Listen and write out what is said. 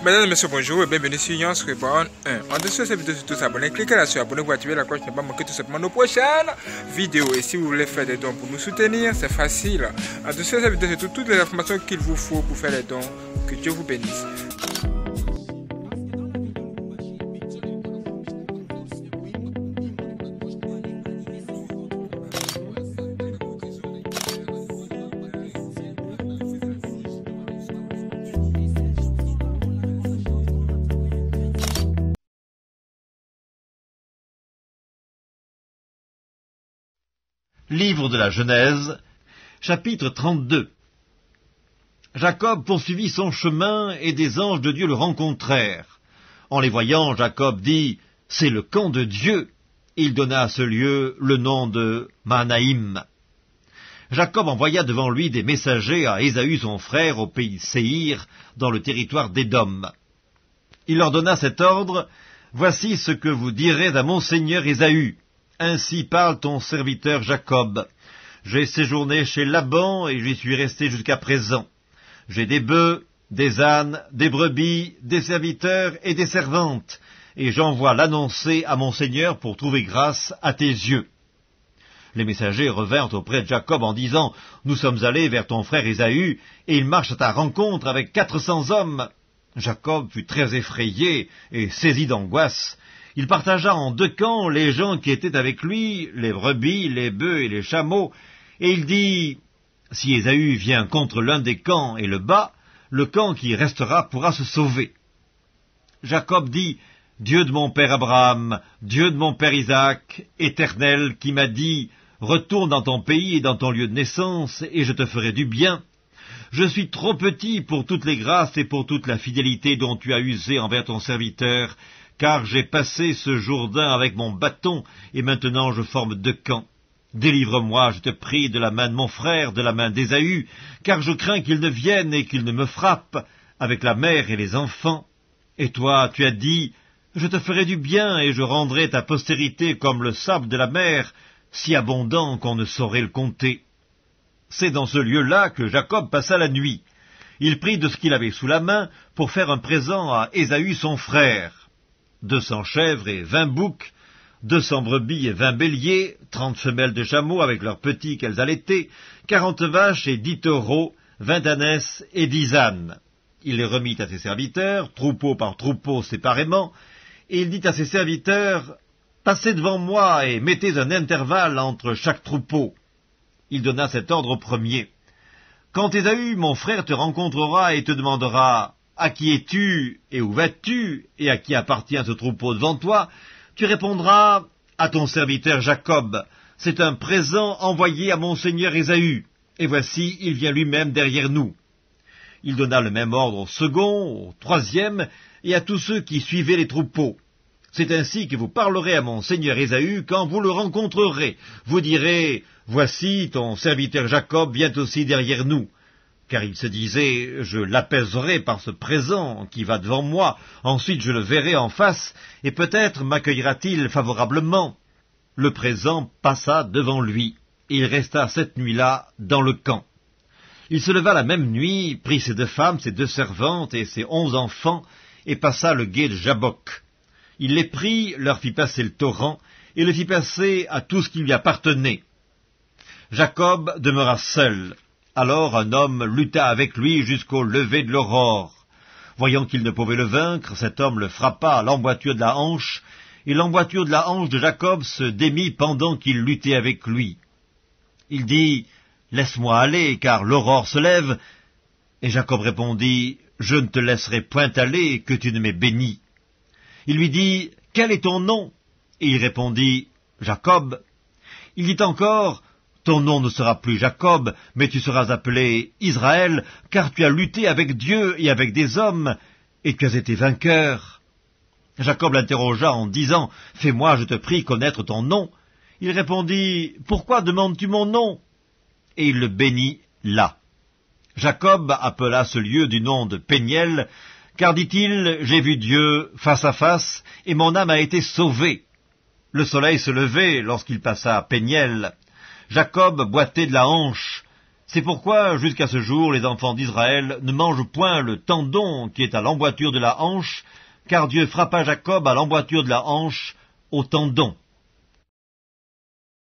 Mesdames et messieurs, bonjour et bienvenue sur Yance Reborn 1. En dessous de cette vidéo, surtout s'abonner, cliquez là sur abonner pour activer la cloche pour ne pas manquer tout simplement nos prochaines vidéos. Et si vous voulez faire des dons pour nous soutenir, c'est facile. En dessous de cette vidéo, surtout toutes les informations qu'il vous faut pour faire les dons. Que Dieu vous bénisse. Livre de la Genèse, chapitre 32. Jacob poursuivit son chemin, et des anges de Dieu le rencontrèrent. En les voyant, Jacob dit, « C'est le camp de Dieu !» Il donna à ce lieu le nom de Mahanaïm. Jacob envoya devant lui des messagers à Ésaü son frère, au pays Séhir, dans le territoire d'Édom. Il leur donna cet ordre, « Voici ce que vous direz à mon seigneur Ésaü. Ainsi parle ton serviteur Jacob. J'ai séjourné chez Laban et j'y suis resté jusqu'à présent. J'ai des bœufs, des ânes, des brebis, des serviteurs et des servantes, et j'envoie l'annoncer à mon seigneur pour trouver grâce à tes yeux. » Les messagers revinrent auprès de Jacob en disant, « Nous sommes allés vers ton frère Ésaü, et il marche à ta rencontre avec 400 hommes. » Jacob fut très effrayé et saisi d'angoisse. Il partagea en deux camps les gens qui étaient avec lui, les brebis, les bœufs et les chameaux, et il dit, « Si Ésaü vient contre l'un des camps et le bat, le camp qui restera pourra se sauver. » Jacob dit, « Dieu de mon père Abraham, Dieu de mon père Isaac, Éternel, qui m'a dit, « Retourne dans ton pays et dans ton lieu de naissance, et je te ferai du bien. » Je suis trop petit pour toutes les grâces et pour toute la fidélité dont tu as usé envers ton serviteur, car j'ai passé ce Jourdain avec mon bâton, et maintenant je forme deux camps. Délivre-moi, je te prie, de la main de mon frère, de la main d'Ésaü, car je crains qu'il ne vienne et qu'il ne me frappe, avec la mère et les enfants. Et toi, tu as dit, je te ferai du bien, et je rendrai ta postérité comme le sable de la mer, si abondant qu'on ne saurait le compter. C'est dans ce lieu-là que Jacob passa la nuit. Il prit de ce qu'il avait sous la main pour faire un présent à Ésaü son frère. 200 chèvres et 20 boucs, 200 brebis et 20 béliers, 30 femelles de chameaux avec leurs petits qu'elles allaitaient, 40 vaches et 10 taureaux, 20 ânesses et 10 ânes. Il les remit à ses serviteurs, troupeau par troupeau séparément, et il dit à ses serviteurs, « Passez devant moi et mettez un intervalle entre chaque troupeau. » Il donna cet ordre au premier. « Quand Ésaü, mon frère, te rencontrera et te demandera, « À qui es-tu et où vas-tu et à qui appartient ce troupeau devant toi ?» tu répondras, « À ton serviteur Jacob, c'est un présent envoyé à mon seigneur Ésaü, et voici, il vient lui-même derrière nous. » Il donna le même ordre au second, au troisième, et à tous ceux qui suivaient les troupeaux. « C'est ainsi que vous parlerez à mon seigneur Ésaü quand vous le rencontrerez. Vous direz, « Voici, ton serviteur Jacob vient aussi derrière nous. » Car il se disait, « Je l'apaiserai par ce présent qui va devant moi, ensuite je le verrai en face, et peut-être m'accueillera-t-il favorablement. » Le présent passa devant lui, et il resta cette nuit-là dans le camp. Il se leva la même nuit, prit ses 2 femmes, ses 2 servantes et ses 11 enfants, et passa le gué de Jabbok. Il les prit, leur fit passer le torrent, et le fit passer à tout ce qui lui appartenait. Jacob demeura seul. Alors un homme lutta avec lui jusqu'au lever de l'aurore. Voyant qu'il ne pouvait le vaincre, cet homme le frappa à l'emboîture de la hanche, et l'emboîture de la hanche de Jacob se démit pendant qu'il luttait avec lui. Il dit, « Laisse-moi aller, car l'aurore se lève. » Et Jacob répondit, « Je ne te laisserai point aller, que tu ne m'aies béni. » Il lui dit, « Quel est ton nom ?» Et il répondit, « Jacob. » Il dit encore, « Ton nom ne sera plus Jacob, mais tu seras appelé Israël, car tu as lutté avec Dieu et avec des hommes, et tu as été vainqueur. » Jacob l'interrogea en disant, « Fais-moi, je te prie, connaître ton nom. » Il répondit, « Pourquoi demandes-tu mon nom ?» Et il le bénit là. Jacob appela ce lieu du nom de Péniel, car, dit-il, « J'ai vu Dieu face à face, et mon âme a été sauvée. » Le soleil se levait lorsqu'il passa à Péniel. Jacob boitait de la hanche. C'est pourquoi, jusqu'à ce jour, les enfants d'Israël ne mangent point le tendon qui est à l'emboîture de la hanche, car Dieu frappa Jacob à l'emboîture de la hanche, au tendon.